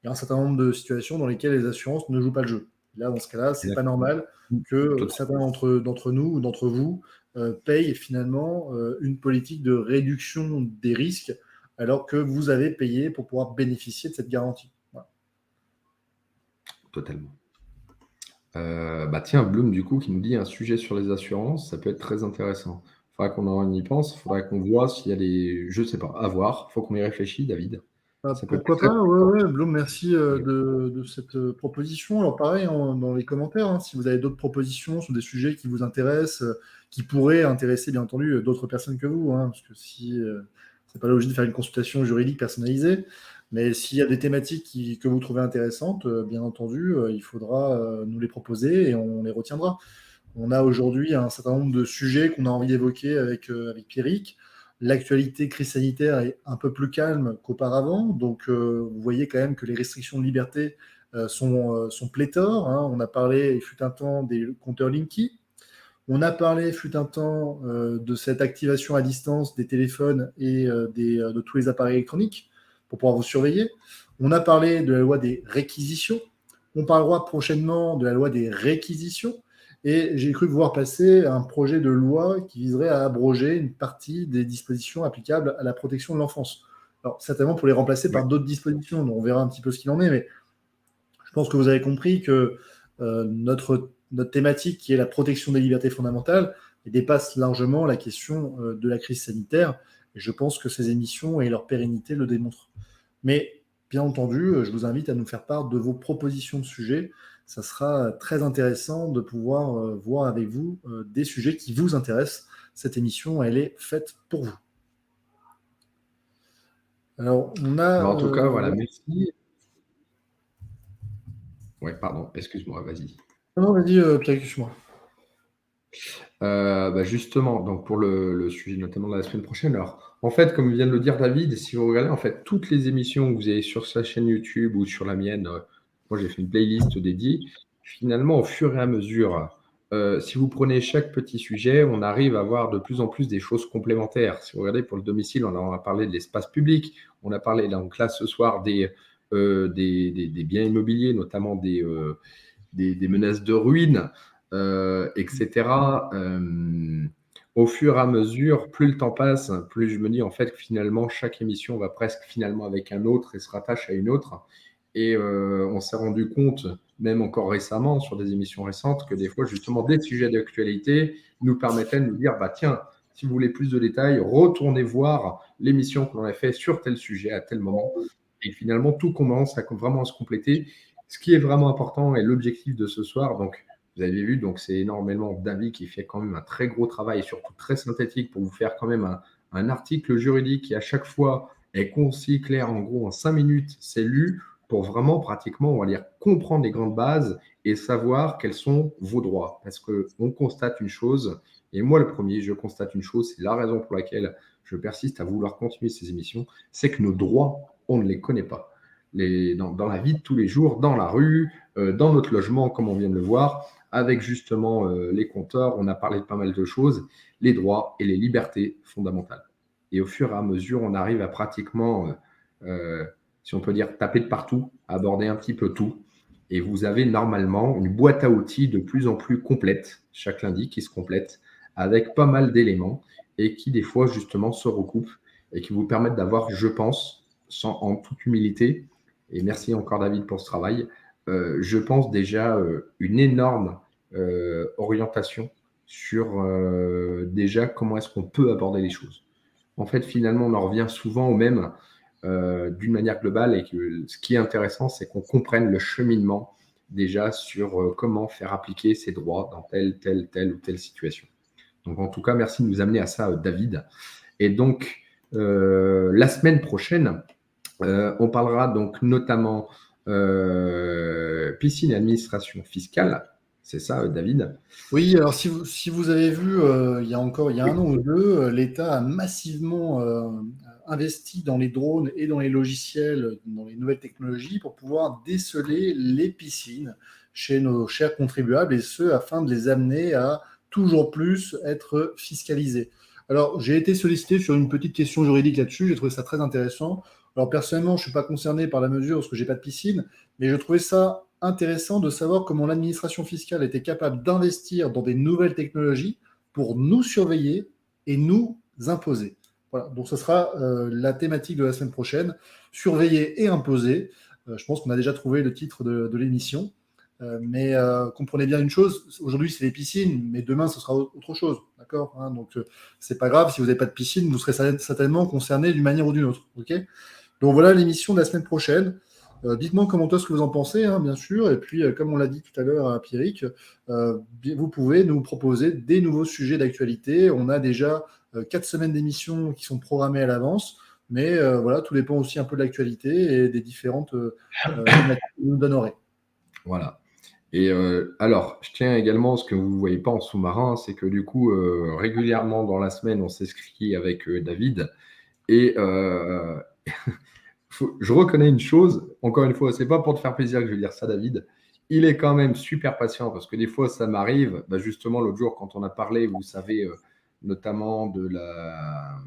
Il y a un certain nombre de situations dans lesquelles les assurances ne jouent pas le jeu. Là, dans ce cas-là, c'est pas normal que certains d'entre nous ou d'entre vous payent finalement une politique de réduction des risques alors que vous avez payé pour pouvoir bénéficier de cette garantie. Voilà. Totalement. Bah tiens, Bloom, du coup, qui nous dit un sujet sur les assurances, ça peut être très intéressant. Il faudra qu'on y pense, il faudra qu'on voit s'il y a des... Je ne sais pas, à voir. Il faut qu'on y réfléchisse, David. Ça peut être Pourquoi très... pas, ouais, Blum, merci de cette proposition. Alors pareil, dans les commentaires, hein, si vous avez d'autres propositions sur des sujets qui vous intéressent, qui pourraient intéresser bien entendu d'autres personnes que vous, hein, parce que si c'est pas l'objet de faire une consultation juridique personnalisée, mais s'il y a des thématiques que vous trouvez intéressantes, bien entendu, il faudra nous les proposer et on les retiendra. On a aujourd'hui un certain nombre de sujets qu'on a envie d'évoquer avec Pierrick. L'actualité crise sanitaire est un peu plus calme qu'auparavant, donc vous voyez quand même que les restrictions de liberté sont pléthores, hein. On a parlé, il fut un temps, des compteurs Linky. On a parlé, fut un temps, de cette activation à distance des téléphones et de tous les appareils électroniques pour pouvoir vous surveiller. On a parlé de la loi des réquisitions. On parlera prochainement de la loi des réquisitions. Et j'ai cru voir passer un projet de loi qui viserait à abroger une partie des dispositions applicables à la protection de l'enfance. Alors, certainement pour les remplacer par d'autres dispositions, donc on verra un petit peu ce qu'il en est, mais je pense que vous avez compris que notre thématique, qui est la protection des libertés fondamentales, dépasse largement la question de la crise sanitaire. Et je pense que ces émissions et leur pérennité le démontrent. Mais bien entendu, je vous invite à nous faire part de vos propositions de sujets. Ça sera très intéressant de pouvoir voir avec vous des sujets qui vous intéressent. Cette émission, elle est faite pour vous. Alors, on a... En tout cas, voilà, merci. Ouais, pardon, excuse-moi, vas-y. Non, vas-y, Pierre, excuse-moi. Justement, donc pour le sujet notamment de la semaine prochaine. Alors, en fait, comme vient de le dire David, si vous regardez en fait toutes les émissions que vous avez sur sa chaîne YouTube ou sur la mienne, moi j'ai fait une playlist dédiée. Finalement, au fur et à mesure, si vous prenez chaque petit sujet, on arrive à voir de plus en plus des choses complémentaires. Si vous regardez pour le domicile, on a parlé de l'espace public, on a parlé donc là ce soir des biens immobiliers, notamment des menaces de ruines. Etc. Au fur et à mesure, plus le temps passe, plus je me dis en fait que finalement chaque émission va presque finalement avec un autre et se rattache à une autre. Et on s'est rendu compte, même encore récemment, sur des émissions récentes, que des fois justement des sujets d'actualité nous permettaient de nous dire bah tiens, si vous voulez plus de détails, retournez voir l'émission que l'on a fait sur tel sujet à tel moment. Et finalement, tout commence à vraiment à se compléter. Ce qui est vraiment important et l'objectif de ce soir, donc vous avez vu, donc c'est énormément David qui fait quand même un très gros travail et surtout très synthétique pour vous faire quand même un article juridique qui à chaque fois est concis, clair, en gros en 5 minutes, c'est lu pour vraiment pratiquement, on va dire, comprendre les grandes bases et savoir quels sont vos droits. Parce qu'on constate une chose, et moi le premier, je constate une chose, c'est la raison pour laquelle je persiste à vouloir continuer ces émissions, c'est que nos droits, on ne les connaît pas. Dans la vie de tous les jours, dans la rue, dans notre logement, comme on vient de le voir, avec justement les compteurs, on a parlé de pas mal de choses, les droits et les libertés fondamentales. Et au fur et à mesure, on arrive à pratiquement, si on peut dire, taper de partout, aborder un petit peu tout. Et vous avez normalement une boîte à outils de plus en plus complète, chaque lundi qui se complète, avec pas mal d'éléments et qui des fois justement se recoupent et qui vous permettent d'avoir, je pense, en toute humilité, et merci encore David pour ce travail, je pense déjà une énorme orientation sur déjà comment est-ce qu'on peut aborder les choses. En fait, finalement, on en revient souvent au même d'une manière globale et que ce qui est intéressant, c'est qu'on comprenne le cheminement déjà sur comment faire appliquer ces droits dans telle ou telle situation. Donc, en tout cas, merci de nous amener à ça, David. Et donc, la semaine prochaine, on parlera donc notamment piscine et administration fiscale. C'est ça, David? Oui, alors si vous avez vu, il y a un an ou deux, l'État a massivement investi dans les drones et dans les logiciels, dans les nouvelles technologies pour pouvoir déceler les piscines chez nos chers contribuables et ce, afin de les amener à toujours plus être fiscalisés. Alors, j'ai été sollicité sur une petite question juridique là-dessus, j'ai trouvé ça très intéressant. Alors, personnellement, je ne suis pas concerné par la mesure parce que je n'ai pas de piscine, mais je trouvais ça intéressant de savoir comment l'administration fiscale était capable d'investir dans des nouvelles technologies pour nous surveiller et nous imposer. Voilà, donc ce sera la thématique de la semaine prochaine, surveiller et imposer. Je pense qu'on a déjà trouvé le titre de l'émission. Mais comprenez bien une chose, aujourd'hui c'est les piscines, mais demain ce sera autre chose, d'accord, hein, donc c'est pas grave, si vous n'avez pas de piscine, vous serez certainement concerné d'une manière ou d'une autre, ok. Donc voilà l'émission de la semaine prochaine. Dites-moi en commentaire ce que vous en pensez, hein, bien sûr, et puis comme on l'a dit tout à l'heure à Pierrick, vous pouvez nous proposer des nouveaux sujets d'actualité. On a déjà 4 semaines d'émissions qui sont programmées à l'avance, mais voilà, tout dépend aussi un peu de l'actualité et des différentes thématiques que vous nous donnerez. Voilà. Et alors, je tiens également, ce que vous ne voyez pas en sous-marin, c'est que du coup, régulièrement dans la semaine, on s'inscrit avec David. Et je reconnais une chose, encore une fois, c'est pas pour te faire plaisir que je vais dire ça, David. Il est quand même super patient parce que des fois, ça m'arrive. Justement, l'autre jour, quand on a parlé, vous savez, notamment de la,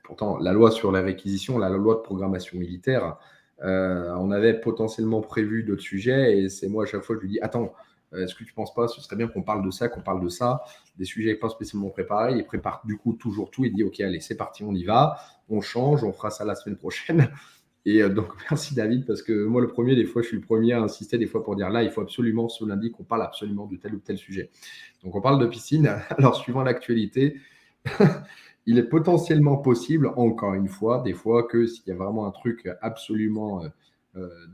pourtant, la loi sur la réquisition, la loi de programmation militaire. On avait potentiellement prévu d'autres sujets et c'est moi à chaque fois je lui dis attends, est-ce que tu ne penses pas ce serait bien qu'on parle de ça, des sujets pas spécialement préparés, il prépare du coup toujours tout, il dit ok allez c'est parti on y va, on change, on fera ça la semaine prochaine et donc merci David parce que moi le premier des fois je suis le premier à insister des fois pour dire là il faut absolument ce lundi qu'on parle absolument de tel ou tel sujet. Donc on parle de piscine, alors suivant l'actualité il est potentiellement possible, encore une fois, des fois, que s'il y a vraiment un truc absolument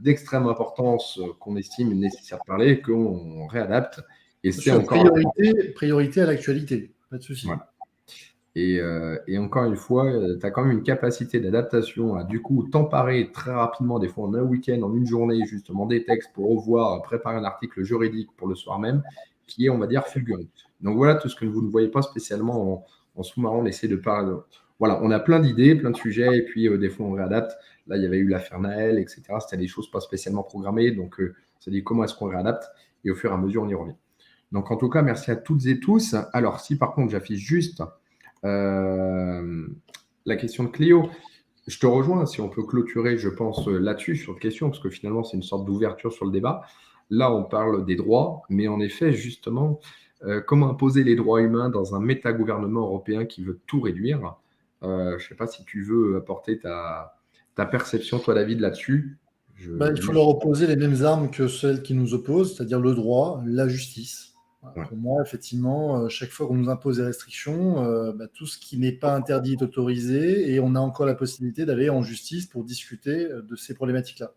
d'extrême importance qu'on estime nécessaire de parler, qu'on réadapte. Et c'est Sur encore important. priorité à l'actualité, pas de souci. Voilà. Et encore une fois, tu as quand même une capacité d'adaptation à du coup t'emparer très rapidement, des fois en un week-end, en une journée, justement des textes pour revoir, préparer un article juridique pour le soir même, qui est, on va dire, fulgurant. Donc voilà tout ce que vous ne voyez pas spécialement en sous-marin, on essaie de parler. Voilà, on a plein d'idées, plein de sujets, et puis des fois on réadapte. Là, il y avait eu l'affaire Naël, etc. C'était des choses pas spécialement programmées, donc on s'est dit comment est-ce qu'on réadapte, et au fur et à mesure, on y revient. Donc en tout cas, merci à toutes et tous. Alors si par contre j'affiche juste la question de Cléo, je te rejoins, si on peut clôturer, je pense, là-dessus, sur cette question, parce que finalement, c'est une sorte d'ouverture sur le débat. Là, on parle des droits, mais en effet, justement, comment imposer les droits humains dans un métagouvernement européen qui veut tout réduire? Je ne sais pas si tu veux apporter ta perception, toi, David, là-dessus. Il faut leur opposer les mêmes armes que celles qui nous opposent, c'est-à-dire le droit, la justice. Voilà. Ouais. Pour moi, effectivement, chaque fois qu'on nous impose des restrictions, tout ce qui n'est pas interdit est autorisé et on a encore la possibilité d'aller en justice pour discuter de ces problématiques-là.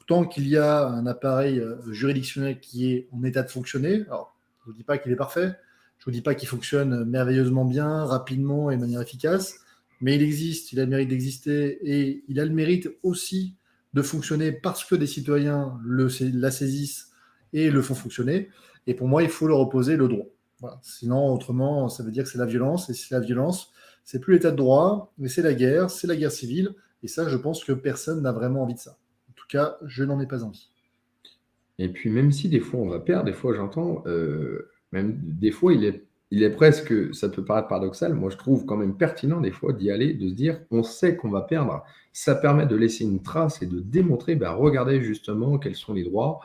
Tant qu'il y a un appareil juridictionnel qui est en état de fonctionner, alors je ne vous dis pas qu'il est parfait, je ne vous dis pas qu'il fonctionne merveilleusement bien, rapidement et de manière efficace, mais il existe, il a le mérite d'exister et il a le mérite aussi de fonctionner parce que des citoyens la saisissent et le font fonctionner. Et pour moi, il faut leur opposer le droit. Voilà. Sinon, autrement, ça veut dire que c'est la violence. Et c'est la violence, c'est plus l'état de droit, mais c'est la guerre civile. Et ça, je pense que personne n'a vraiment envie de ça. En tout cas, je n'en ai pas envie. Et puis, même si des fois on va perdre, des fois j'entends, même des fois il est presque, ça peut paraître paradoxal, moi je trouve quand même pertinent des fois d'y aller, de se dire, on sait qu'on va perdre. Ça permet de laisser une trace et de démontrer, ben, regardez justement quels sont les droits,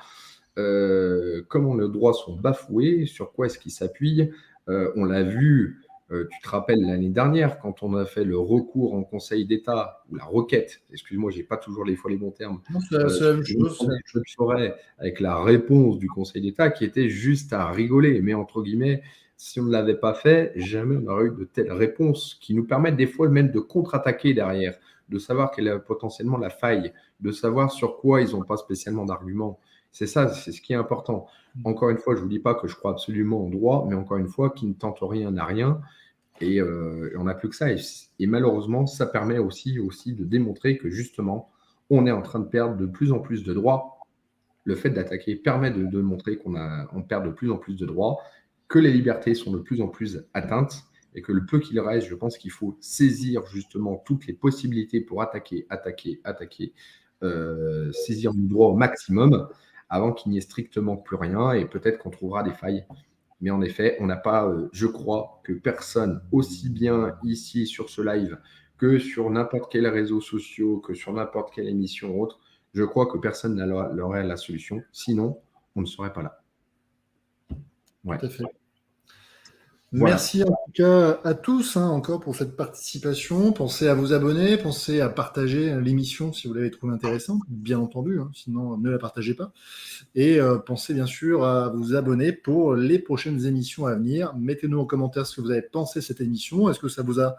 comment les droits sont bafoués, sur quoi est-ce qu'ils s'appuient. On l'a vu, tu te rappelles l'année dernière, quand on a fait le recours en Conseil d'État, ou la requête, excuse-moi, j'ai pas toujours les fois les bons termes, Non, c'est la sur même les chose. feux de forêt, avec la réponse du Conseil d'État qui était juste à rigoler. Mais entre guillemets, si on ne l'avait pas fait, jamais on n'aurait eu de telles réponses qui nous permettent des fois même de contre-attaquer derrière, de savoir quelle est potentiellement la faille, de savoir sur quoi ils n'ont pas spécialement d'arguments. C'est ça, c'est ce qui est important. Encore une fois, je ne vous dis pas que je crois absolument en droit, mais encore une fois, qui ne tente rien n'a rien. Et on n'a plus que ça. Et malheureusement, ça permet aussi de démontrer que justement, on est en train de perdre de plus en plus de droits. Le fait d'attaquer permet de montrer on perd de plus en plus de droits, que les libertés sont de plus en plus atteintes et que le peu qu'il reste, je pense qu'il faut saisir justement toutes les possibilités pour attaquer, saisir le droit au maximum avant qu'il n'y ait strictement plus rien et peut-être qu'on trouvera des failles. Mais en effet, on n'a pas, je crois, que personne, aussi bien ici sur ce live que sur n'importe quel réseau social, que sur n'importe quelle émission ou autre, je crois que personne n'aurait la solution. Sinon, on ne serait pas là. Ouais. Tout à fait. Voilà. Merci en tout cas à tous encore pour cette participation. Pensez à vous abonner, pensez à partager l'émission si vous l'avez trouvée intéressante, bien entendu, sinon ne la partagez pas. Et pensez bien sûr à vous abonner pour les prochaines émissions à venir. Mettez-nous en commentaire ce que vous avez pensé de cette émission. Est-ce que ça vous a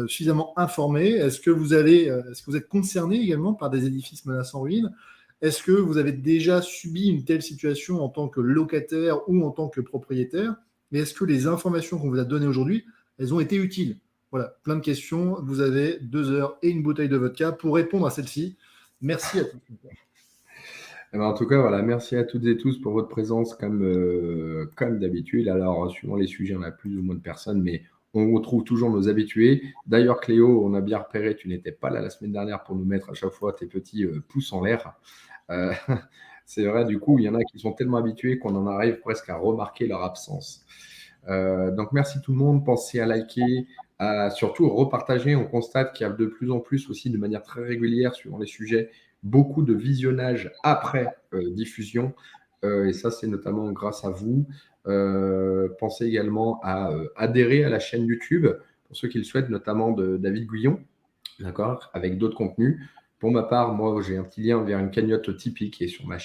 suffisamment informé? Est-ce que vous êtes concerné également par des édifices menaçant ruine? Est-ce que vous avez déjà subi une telle situation en tant que locataire ou en tant que propriétaire? Mais est-ce que les informations qu'on vous a données aujourd'hui, elles ont été utiles? Voilà, plein de questions. Vous avez 2 heures et une bouteille de vodka pour répondre à celle-ci. Merci à tous. En tout cas, voilà, merci à toutes et tous pour votre présence comme d'habitude. Alors, suivant les sujets, on a plus ou moins de personnes, mais on retrouve toujours nos habitués. D'ailleurs, Cléo, on a bien repéré, tu n'étais pas là la semaine dernière pour nous mettre à chaque fois tes petits pouces en l'air. C'est vrai, du coup, il y en a qui sont tellement habitués qu'on en arrive presque à remarquer leur absence. Donc, merci tout le monde. Pensez à liker, à surtout repartager. On constate qu'il y a de plus en plus aussi, de manière très régulière, suivant les sujets, beaucoup de visionnage après diffusion. Et ça, c'est notamment grâce à vous. Pensez également à adhérer à la chaîne YouTube, pour ceux qui le souhaitent, notamment de David Guillon, d'accord, avec d'autres contenus. Pour ma part, moi, j'ai un petit lien vers une cagnotte Tipeee qui est sur ma chaîne.